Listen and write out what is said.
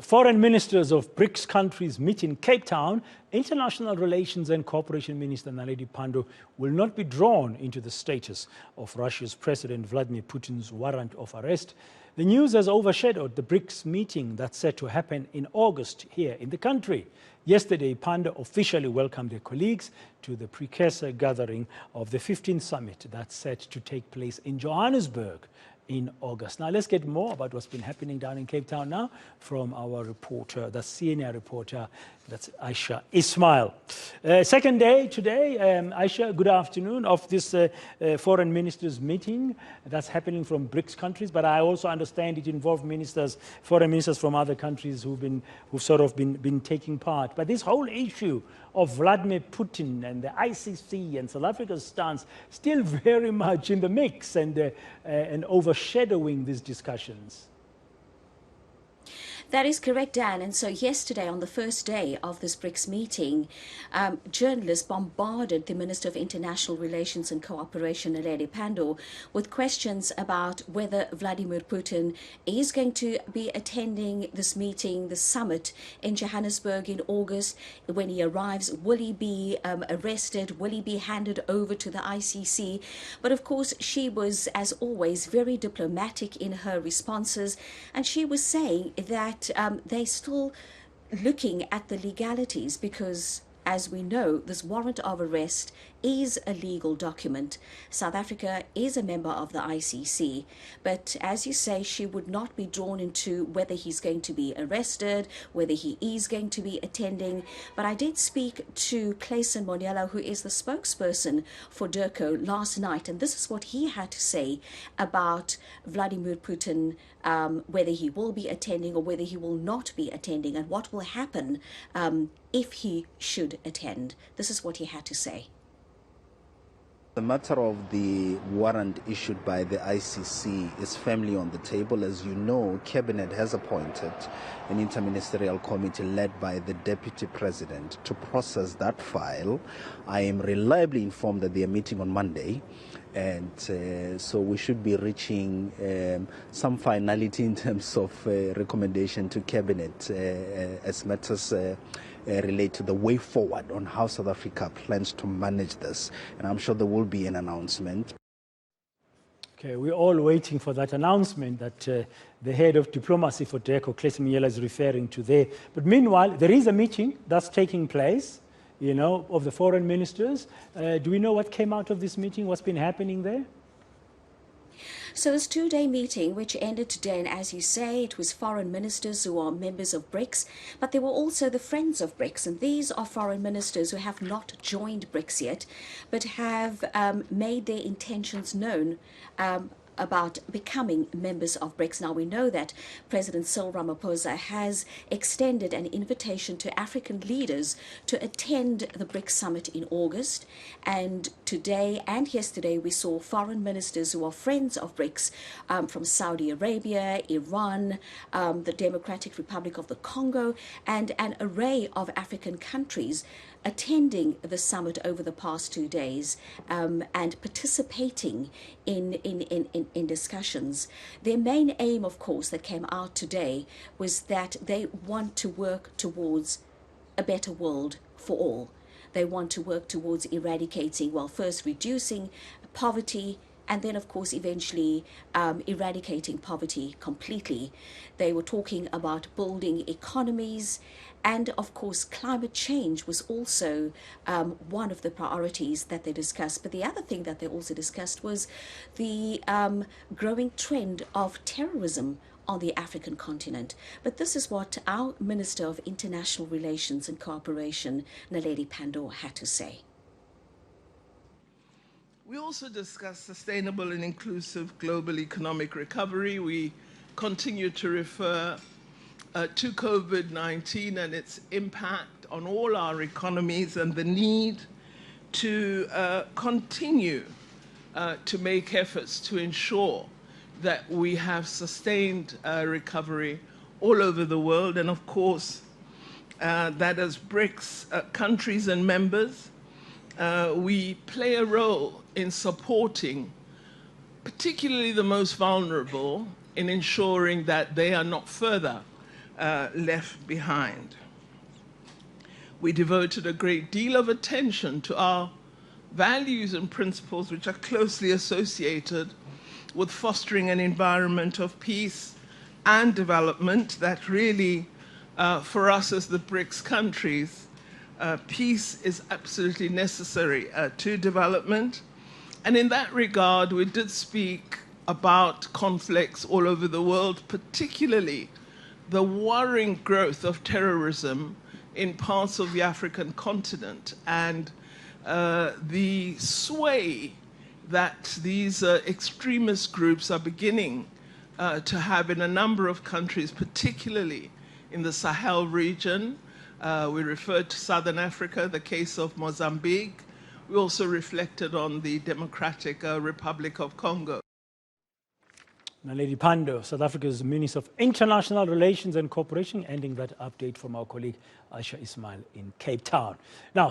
Foreign ministers of Brics countries meet in Cape Town. International Relations and Cooperation Minister Naledi Pandor will not be drawn into the status of Russia's President Vladimir Putin's warrant of arrest. The news has overshadowed the Brics meeting that's set to happen in August here in the country. Yesterday, Pandor officially welcomed their colleagues to the precursor gathering of the 15th summit that's set to take place in Johannesburg in August. Now, let's get more about what's been happening down in Cape Town now from our reporter, the senior reporter, that's Ayesha Ismail. Second day today, Ayesha, good afternoon, of this foreign ministers meeting that's happening from Brics countries, but I also understand it involved ministers, foreign ministers from other countries who've sort of been taking part. But this whole issue of Vladimir Putin and the ICC and South Africa's stance still very much in the mix and overshadowing these discussions. That is correct, Dan. And so yesterday, on the first day of this Brics meeting, journalists bombarded the Minister of International Relations and Cooperation, Naledi Pandor, with questions about whether Vladimir Putin is going to be attending this meeting, the summit in Johannesburg in August. When he arrives, will he be arrested? Will he be handed over to the ICC? But of course, she was, as always, very diplomatic in her responses. And she was saying that they're still looking at the legalities because, as we know, this warrant of arrest is a legal document. South Africa is a member of the ICC, but as you say, she would not be drawn into whether he's going to be arrested, whether he is going to be attending. But I did speak to Clayson Moniello, who is the spokesperson for DIRCO, last night, and this is what he had to say about Vladimir Putin, whether he will be attending or whether he will not be attending, and what will happen if he should attend. This is what he had to say. The matter of the warrant issued by the ICC is firmly on the table. As you know, Cabinet has appointed an interministerial committee led by the Deputy President to process that file. I am reliably informed that they are meeting on Monday, and so we should be reaching some finality in terms of recommendation to Cabinet as matters relate to the way forward on how South Africa plans to manage this. And I'm sure there will be an announcement. Okay, we're all waiting for that announcement that the head of diplomacy for DIRCO, Clayson Moniello, is referring to there. But meanwhile, there is a meeting that's taking place, you know, of the foreign ministers. Do we know what came out of this meeting? What's been happening there? So this two-day meeting, which ended today, and as you say, it was foreign ministers who are members of Brics, but there were also the friends of Brics, and these are foreign ministers who have not joined Brics yet, but have made their intentions known about becoming members of Brics. Now, we know that President Cyril Ramaphosa has extended an invitation to African leaders to attend the Brics summit in August. And today and yesterday, we saw foreign ministers who are friends of Brics from Saudi Arabia, Iran, the Democratic Republic of the Congo, and an array of African countries attending the summit over the past 2 days and participating in discussions. Their main aim, of course, that came out today was that they want to work towards a better world for all. They want to work towards eradicating, well, first reducing poverty, and then, of course, eventually eradicating poverty completely. They were talking about building economies, and, of course, climate change was also one of the priorities that they discussed. But the other thing that they also discussed was the growing trend of terrorism on the African continent. But this is what our Minister of International Relations and Cooperation, Naledi Pandor, had to say. We also discussed sustainable and inclusive global economic recovery. We continue to refer to COVID-19 and its impact on all our economies and the need to continue to make efforts to ensure that we have sustained recovery all over the world. And of course, that as Brics countries and members, we play a role in supporting particularly the most vulnerable in ensuring that they are not further left behind. We devoted a great deal of attention to our values and principles which are closely associated with fostering an environment of peace and development that really, for us as the Brics countries, peace is absolutely necessary to development. And in that regard, we did speak about conflicts all over the world, particularly the worrying growth of terrorism in parts of the African continent and the sway that these extremist groups are beginning to have in a number of countries, particularly in the Sahel region. We referred to Southern Africa, the case of Mozambique. We also reflected on the Democratic Republic of Congo. Naledi Pandor, South Africa's Minister of International Relations and Cooperation, ending that update from our colleague Ayesha Ismail in Cape Town. Now,